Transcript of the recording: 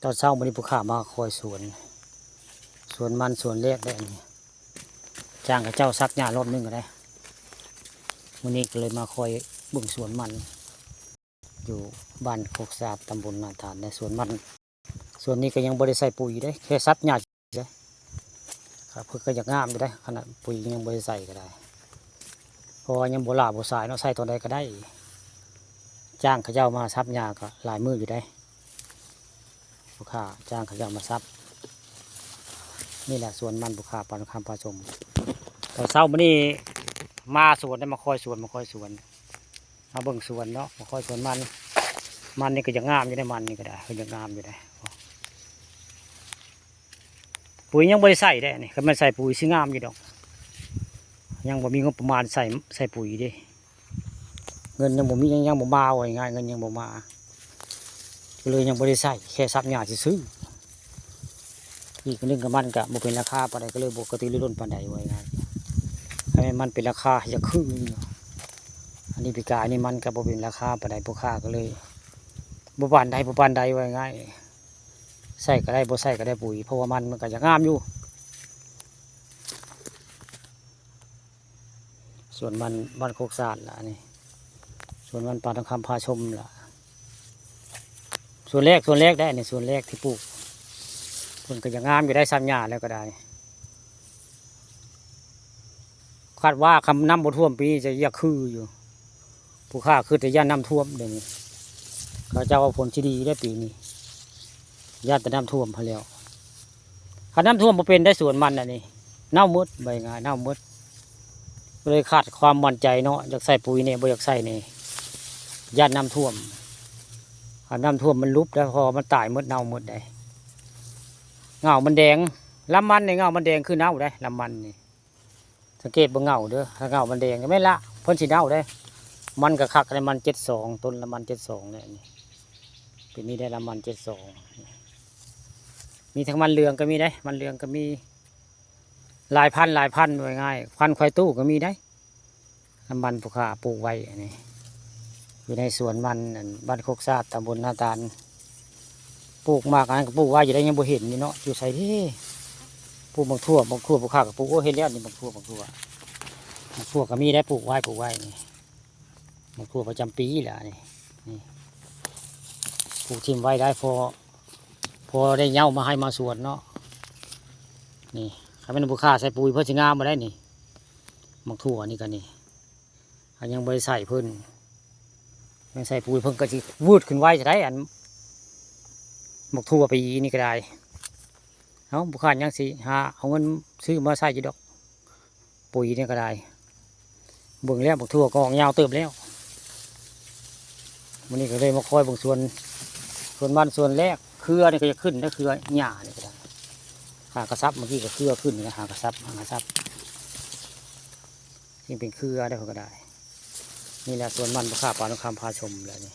ตอนเช้าวันนี้ผู้ข้ามาคอยสวนมันสวนเล็กได้อันนี้จ้างกับเจ้าซักหญ้ารอบนึงก็ได้วันนี้ก็เลยมาคอยบึ่งสวนมันอยู่บ้านโคกสาบตำบลนาฐานในสวนมันส่วนนี้ก็ยังบริใส่ปุ๋ยได้แค่ซักหญ้าได้ครับเพื่อก็อยากงามอยู่ได้ขนาดปุ๋ยยังบริใส่ก็ได้เพราะยังโบราณโบสายเนาะใส่ตัวใดก็ได้จ้างเขาเจ้ามาซับหญ้าก็หลายมืออยู่ได้ผู้ข้าจ้างเขาเจ้ามาซับนี่แหละสวนมันผู้ข้าปานคำปลาชมตอนเช้าวันนี้มาสวนได้มาคอยสวนมาเบิ่งสวนเนาะมาคอยสวนมันนี่ก็จะงามอยู่ได้มันนี่ก็ได้ก็จะงามอยู่ได้ปุ๋ยยังบริใส่ได้นี่ก็ไม่ใส่ปุ๋ยสิงามอยู่ดอกยังบ่มีงบประมาณใส่ปุ๋ยดิเงินยังบ่มียังบ่มาไว้ง่ายเงินยังบ่มาก็เลยยังบริใส่แค่ซับหญ้าซื้ออีกนึงกับมันก็บ่เป็นราคาปานใดก็เลยบ่กระตือรือร้นปานใดไว้ง่ายให้มันเป็นราคาอย่าคืออันนี้ปีกายนี่มันก็บ่เป็นราคาปานใดผู้ค้าก็เลยบ่ปานใดไว้ง่ายใส่ก็ได้บ่ใส่ก็ได้ปุ๋ยเพราะว่ามันก็จะงามอยู่ส่วนมันบ้านโคกสาดล่ะนี่ส่วนมันปลาทองคำพาชมล่ะส่วนแรกได้ในส่วนแรกที่ปลูกมันก็จะงามอยู่ได้ซ้ำหญ้าแล้วก็ได้คาดว่าคำน้ำบ่ท่วมปีจะยากคืออยู่ผู้ค้าคือแต่ย่านน้ำท่วมเดี๋ยวนี้เขาเจ้าว่าผลที่ดีได้ปีนี้ย่านแต่น้ำท่วมพอแล้วถ้าน้ำท่วมมาเป็นได้ส่วนมันอันนี้เน่ามืดใบงานเน่ามืดเลยขาดความมั่นใจเนาะอยากใส่ปุ๋ยเนี่ยบ่อยากใส่เนี่ยย่านน้ำท่วมถ้าน้ำท่วมมันลุบแล้วพอมันตายมืดเน่ามืดได้เงามันแดงลำมันเนี่ยเงามันแดงคือเน่าได้ลำมันนี่สังเกตบ่เงาเด้อถ้าเงามันแดงก็ไม่ละพ้นสีเน่าได้มันก็คักในมัน72ต้นละมัน72เนี่ยนี่ปีนี้ได้ละมัน72มีทั้งมันเหลืองก็มีได้มันเหลืองก็มีหลายพันไว้ง่ายพันควายตู้ก็มีได้ละมันผู้ค้าปลูกไว้นี่อยู่ในสวนมันบ้านโคกซาดตำบลนาตาลปลูกมากอันก็ปลูกไว้อยู่ได้ยังบ่เห็นนี่เนาะอยู่ใส่ที่ปลูกบางทั่วผู้ค้าก็ปลูกโอ้เห็นแล้วนี่บางทั่วก็มีได้ปลูกไว้นี่บางทั่วประจำปีแหละนี่ปลูกทิมไว้ได้พอได้เง่ามาให้มาสวนเนาะนี่ใครเป็นผู้ค้าใส่ปุ๋ยเพื่อจะงามมาได้นี่บางทั่วนี่กันนี่ยังบริใส่เพิ่นยังใส่ปุ๋ยเพิ่นก็จะวืดขึ้นไว้จะได้อันบางทั่วไปนี่ก็ได้เอาผู้ค้ายังสิเอาเงินซื้อมาใส่จีดอกปุ๋ยนี่ก็ได้เบิ่งแล้วบางทั่วก็ยาวเติบแล้ววันนี้ก็เลยมาคอยบางส่วนมันส่วนแรกเครือนี่ก็จะขึ้นนะเครือหญ้านี่ก็ได้หากระซับเมื่อกี้ก็เครือขึ้นนะหากระซับยิ่งเป็นเครือได้ก็ได้นี่แหละส่วนมันผู้ค้าปลาทองคำพาชมเลยนี่